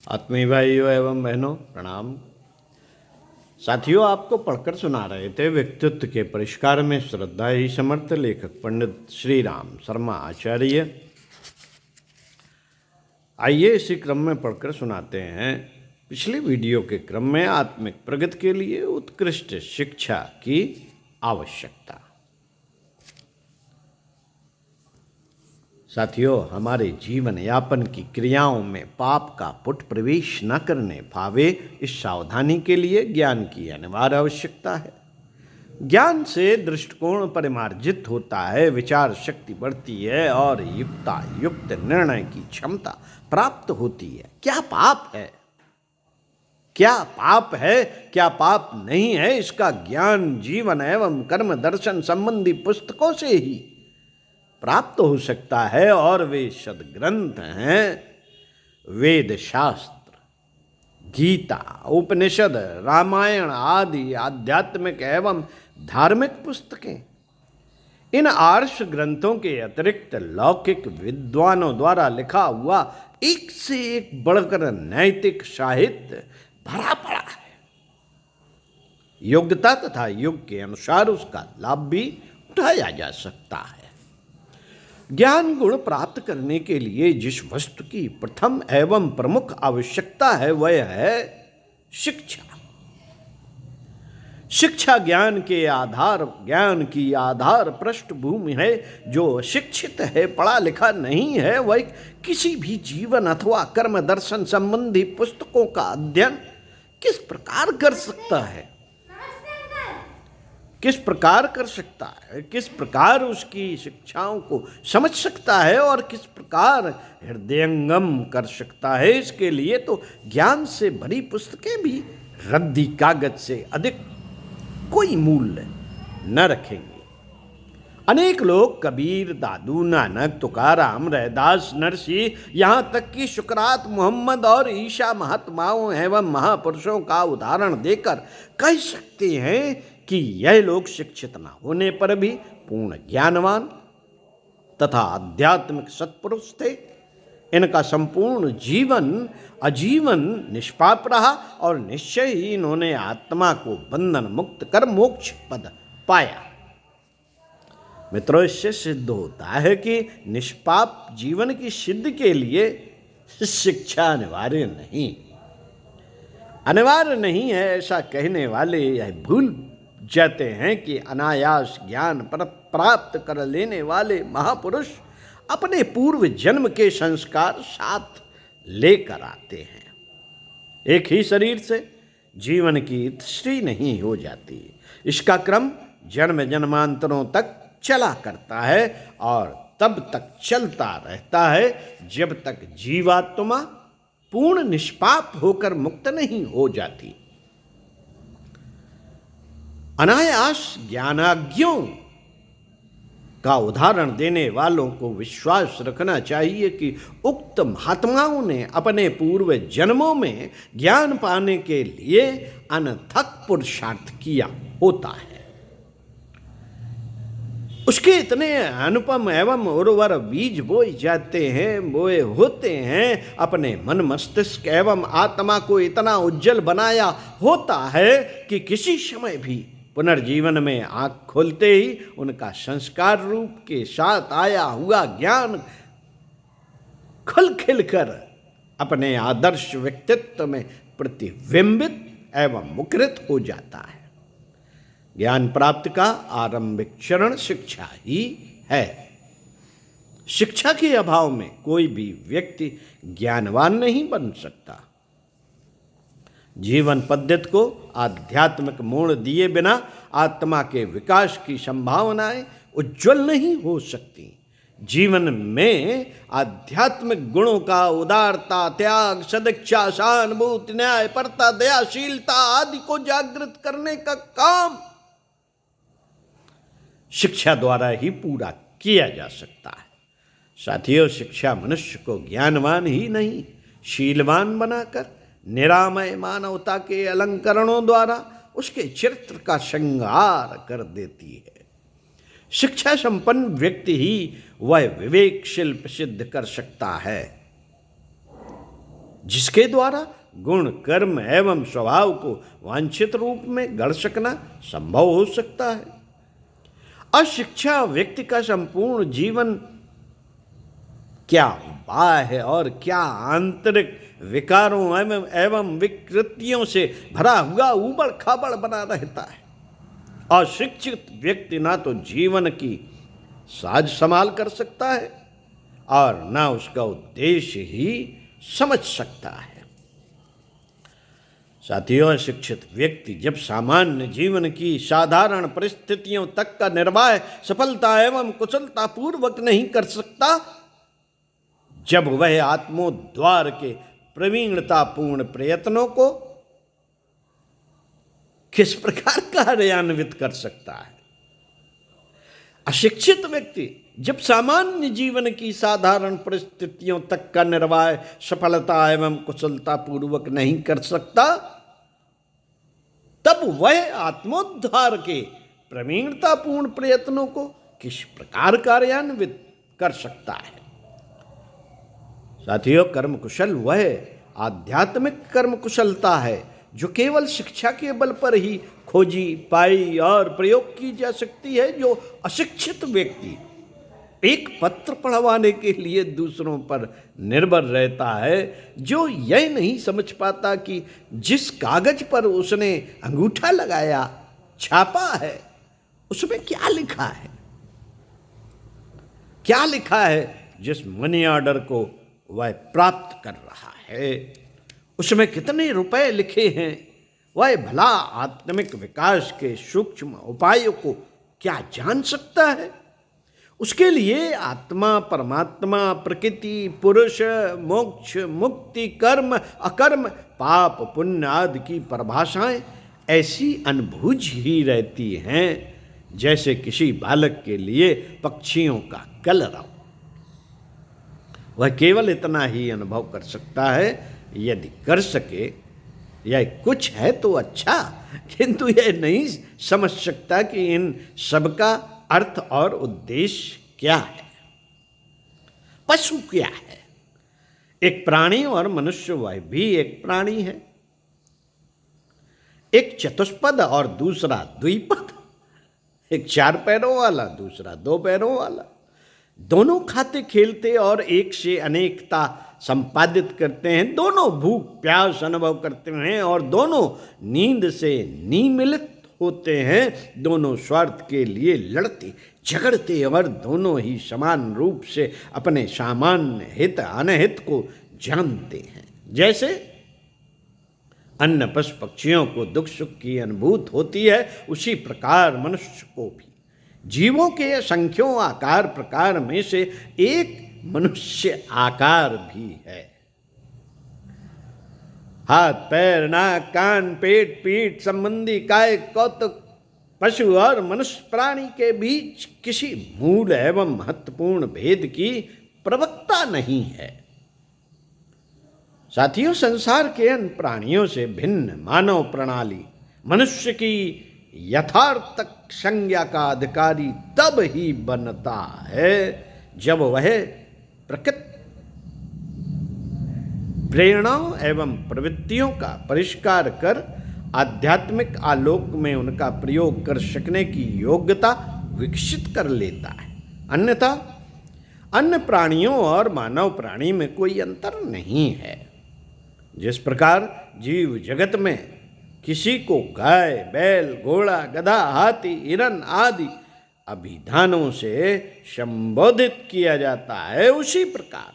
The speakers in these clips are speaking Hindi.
आत्मीय भाइयों एवं बहनों प्रणाम। साथियों, आपको पढ़कर सुना रहे थे व्यक्तित्व के परिष्कार में श्रद्धा ही समर्थ, लेखक पंडित श्री राम शर्मा आचार्य। आइए इसी क्रम में पढ़कर सुनाते हैं। पिछले वीडियो के क्रम में आत्मिक प्रगति के लिए उत्कृष्ट शिक्षा की आवश्यकता। साथियों, हमारे जीवन यापन की क्रियाओं में पाप का पुट प्रवेश न करने पावे, इस सावधानी के लिए ज्ञान की अनिवार्य आवश्यकता है। ज्ञान से दृष्टिकोण परिमार्जित होता है, विचार शक्ति बढ़ती है और युक्त निर्णय की क्षमता प्राप्त होती है। क्या पाप है, क्या पाप है, क्या पाप नहीं है, इसका ज्ञान जीवन एवं कर्म दर्शन संबंधी पुस्तकों से ही प्राप्त हो सकता है। और वे सद्ग्रंथ हैं वेद शास्त्र, गीता, उपनिषद, रामायण आदि आध्यात्मिक एवं धार्मिक पुस्तकें। इन आर्ष ग्रंथों के अतिरिक्त लौकिक विद्वानों द्वारा लिखा हुआ एक से एक बढ़कर नैतिक साहित्य भरा पड़ा है। योग्यता तथा युग के अनुसार उसका लाभ भी उठाया जा सकता है। ज्ञान गुण प्राप्त करने के लिए जिस वस्तु की प्रथम एवं प्रमुख आवश्यकता है वह है शिक्षा। शिक्षा ज्ञान की आधार पृष्ठभूमि है। जो शिक्षित है, पढ़ा लिखा नहीं है, वह किसी भी जीवन अथवा कर्म दर्शन संबंधी पुस्तकों का अध्ययन किस प्रकार कर सकता है, किस प्रकार कर सकता है, किस प्रकार उसकी शिक्षाओं को समझ सकता है और किस प्रकार हृदयंगम कर सकता है। इसके लिए तो ज्ञान से भरी पुस्तकें भी रद्दी कागज से अधिक कोई मूल्य न रखेंगे। अनेक लोग कबीर, दादू नानक, तुकाराम, रैदास, नरसी, यहाँ तक कि शुकरात, मोहम्मद और ईशा महात्माओं एवं महापुरुषों का उदाहरण देकर कह सकते हैं कि यह लोग शिक्षित न होने पर भी पूर्ण ज्ञानवान तथा आध्यात्मिक सत्पुरुष थे। इनका संपूर्ण जीवन आजीवन निष्पाप रहा और निश्चय ही इन्होंने आत्मा को बंधन मुक्त कर मोक्ष पद पाया। मित्रों, इससे सिद्ध होता है कि निष्पाप जीवन की सिद्धि के लिए शिक्षा अनिवार्य नहीं है। ऐसा कहने वाले यह भूल जाते हैं कि अनायास ज्ञान प्राप्त कर लेने वाले महापुरुष अपने पूर्व जन्म के संस्कार साथ लेकर आते हैं। एक ही शरीर से जीवन की इतश्री नहीं हो जाती। इसका क्रम जन्म जन्मांतरों तक चला करता है और तब तक चलता रहता है जब तक जीवात्मा पूर्ण निष्पाप होकर मुक्त नहीं हो जाती। अनायास ज्ञानाज्ञों का उदाहरण देने वालों को विश्वास रखना चाहिए कि उक्त महात्माओं ने अपने पूर्व जन्मों में ज्ञान पाने के लिए अनथक पुरुषार्थ किया होता है। उसके इतने अनुपम एवं उर्वर बीज बोए होते हैं, अपने मन मस्तिष्क एवं आत्मा को इतना उज्जवल बनाया होता है कि किसी समय भी पुनर्जीवन में आंख खोलते ही उनका संस्कार रूप के साथ आया हुआ ज्ञान खुल खिलकर अपने आदर्श व्यक्तित्व में प्रतिबिंबित एवं मुखरित हो जाता है। ज्ञान प्राप्ति का आरंभिक चरण शिक्षा ही है। शिक्षा के अभाव में कोई भी व्यक्ति ज्ञानवान नहीं बन सकता। जीवन पद्धति को आध्यात्मिक मोड़ दिए बिना आत्मा के विकास की संभावनाएं उज्जवल नहीं हो सकती। जीवन में आध्यात्मिक गुणों का उदारता, त्याग, सदिच्छा, सहानुभूति, न्यायपरता, दयाशीलता आदि को जागृत करने का काम शिक्षा द्वारा ही पूरा किया जा सकता है। साथियों, शिक्षा मनुष्य को ज्ञानवान ही नहीं शीलवान बनाकर निरामय मानवता के अलंकरणों द्वारा उसके चरित्र का श्रृंगार कर देती है। शिक्षा संपन्न व्यक्ति ही वह विवेक शिल्प सिद्ध कर सकता है जिसके द्वारा गुण, कर्म एवं स्वभाव को वांछित रूप में गढ़ सकना संभव हो सकता है। अशिक्षा व्यक्ति का संपूर्ण जीवन क्या बाह्य और क्या आंतरिक विकारों एवं विकृतियों से भरा हुआ उबड़ खाबड़ बना रहता है। अशिक्षित व्यक्ति ना तो जीवन की साज संभाल कर सकता है और ना उसका उद्देश्य ही समझ सकता है। साथियों, अशिक्षित व्यक्ति जब सामान्य जीवन की साधारण परिस्थितियों तक का निर्वाह सफलता एवं कुशलता पूर्वक नहीं कर सकता, जब वह आत्मोद्धार के प्रवीणतापूर्ण प्रयत्नों को किस प्रकार कार्यान्वित कर सकता है। अशिक्षित व्यक्ति जब सामान्य जीवन की साधारण परिस्थितियों तक का निर्वाह सफलता एवं कुशलता पूर्वक नहीं कर सकता, तब वह आत्मोद्धार के प्रवीणतापूर्ण प्रयत्नों को किस प्रकार कार्यान्वित कर सकता है। साथियों, कर्म कुशल वह आध्यात्मिक कर्म कुशलता है जो केवल शिक्षा के बल पर ही खोजी, पाई और प्रयोग की जा सकती है। जो अशिक्षित व्यक्ति एक पत्र पढ़वाने के लिए दूसरों पर निर्भर रहता है, जो यह नहीं समझ पाता कि जिस कागज पर उसने अंगूठा लगाया, छापा है, उसमें क्या लिखा है, क्या लिखा है, जिस मनी ऑर्डर को वह प्राप्त कर रहा है, उसमें कितने रुपए लिखे हैं, वह भला आत्मिक विकास के सूक्ष्म उपायों को क्या जान सकता है। उसके लिए आत्मा, परमात्मा, प्रकृति, पुरुष, मोक्ष, मुक्ति, कर्म, अकर्म, पाप, पुण्य आदि की परिभाषाएं ऐसी अनबूझ ही रहती हैं जैसे किसी बालक के लिए पक्षियों का कलरव। वह केवल इतना ही अनुभव कर सकता है, यदि कर सके यह कुछ है तो अच्छा, किंतु यह नहीं समझ सकता कि इन सबका अर्थ और उद्देश्य क्या है। पशु क्या है? एक प्राणी और मनुष्य वह भी एक प्राणी है। एक चतुष्पद और दूसरा द्विपद, एक 4 पैरों वाला, दूसरा 2 पैरों वाला। दोनों खाते खेलते और एक से अनेकता संपादित करते हैं। दोनों भूख प्यास अनुभव करते हैं और दोनों नींद से निमिलित होते हैं। दोनों स्वार्थ के लिए लड़ते झगड़ते और दोनों ही समान रूप से अपने सामान्य हित अनहित को जानते हैं। जैसे अन्य पशु पक्षियों को दुख सुख की अनुभूति होती है, उसी प्रकार मनुष्य को भी जीवों के असंख्यों आकार प्रकार में से एक मनुष्य आकार भी है। हाथ, पैर, नाक, कान, पेट, पीठ संबंधी काय कौतुक पशु और मनुष्य प्राणी के बीच किसी मूल एवं महत्वपूर्ण भेद की प्रवक्ता नहीं है। साथियों, संसार के अन्य प्राणियों से भिन्न मानव प्रणाली मनुष्य की यथार्थ संज्ञा का अधिकारी तब ही बनता है जब वह प्रकृति प्रेरणाओं एवं प्रवृत्तियों का परिष्कार कर आध्यात्मिक आलोक में उनका प्रयोग कर सकने की योग्यता विकसित कर लेता है। अन्यथा अन्य प्राणियों और मानव प्राणी में कोई अंतर नहीं है। जिस प्रकार जीव जगत में किसी को गाय, बैल, घोड़ा, गधा, हाथी, हिरन आदि अभिधानों से संबोधित किया जाता है, उसी प्रकार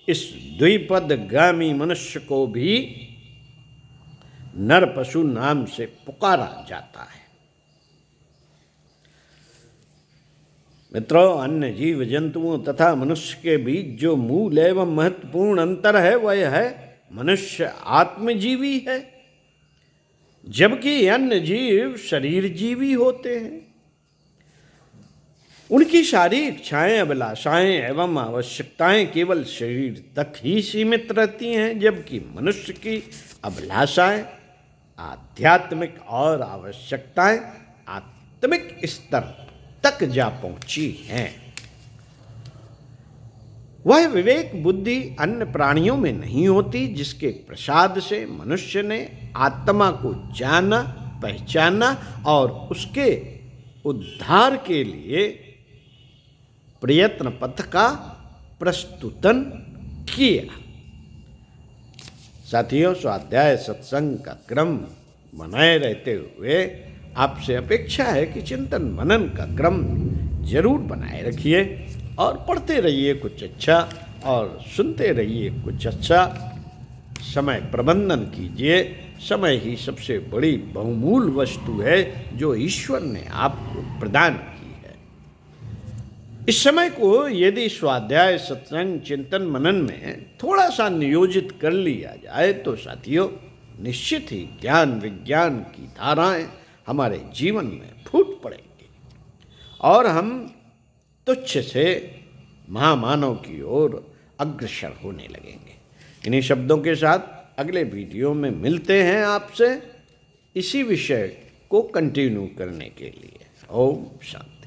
इस द्विपदगामी मनुष्य को भी नर पशु नाम से पुकारा जाता है। मित्रों, अन्य जीव जंतुओं तथा मनुष्य के बीच जो मूल एवं महत्वपूर्ण अंतर है वह है मनुष्य आत्मजीवी है, जबकि अन्य जीव शरीर जीवी होते हैं। उनकी सारी इच्छाएं, अभिलाषाएं एवं आवश्यकताएं केवल शरीर तक ही सीमित रहती हैं, जबकि मनुष्य की अभिलाषाएं आध्यात्मिक और आवश्यकताएं आत्मिक स्तर तक जा पहुंची हैं। वह विवेक बुद्धि अन्य प्राणियों में नहीं होती, जिसके प्रसाद से मनुष्य ने आत्मा को जाना, पहचाना और उसके उद्धार के लिए प्रयत्न पथ का प्रस्तुतन किया। साथियों, स्वाध्याय सत्संग का क्रम बनाए रहते हुए आपसे अपेक्षा है कि चिंतन मनन का क्रम जरूर बनाए रखिए और पढ़ते रहिए कुछ अच्छा और सुनते रहिए कुछ अच्छा। समय प्रबंधन कीजिए। समय ही सबसे बड़ी बहुमूल्य वस्तु है जो ईश्वर ने आपको प्रदान की है। इस समय को यदि स्वाध्याय सत्संग चिंतन मनन में थोड़ा सा नियोजित कर लिया जाए तो साथियों, निश्चित ही ज्ञान विज्ञान की धाराएं हमारे जीवन में फूट पड़ेंगी और हम तुच्छ से महामानव की ओर अग्रसर होने लगेंगे। इन्हीं शब्दों के साथ अगले वीडियो में मिलते हैं आपसे इसी विषय को कंटिन्यू करने के लिए। ओम शांति।